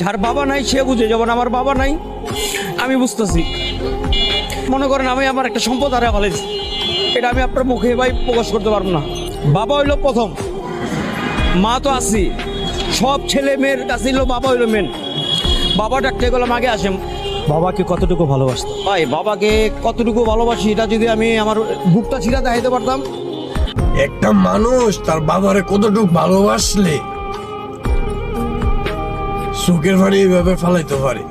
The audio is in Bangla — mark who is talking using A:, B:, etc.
A: যার বাবা নাই সে বুঝে, যেমন আমার বাবা নাই আমি বুঝতেছি। মনে করেন আমি আমার একটা সম্পদ হারিয়ে ফেলেছি, এটা আমি আপনার মুখে ভাই প্রকাশ করতে পারবো না। বাবা হইলো প্রথম, মা তো আছি, সব ছেলে মেয়ের কাছে হইলো বাবা হইলো মেন। বাবা ডাকতে গেলাম আগে আসেন।
B: বাবাকে কতটুকু ভালোবাসতো?
A: ভাই বাবাকে কতটুকু ভালোবাসি এটা যদি আমি আমার বুকটা ছিঁড়া দেখাইতে পারতাম।
C: একটা মানুষ তার বাবারে কতটুকু ভালোবাসলে চোখের ভাড়ি এইভাবে ফালাইতে পারে।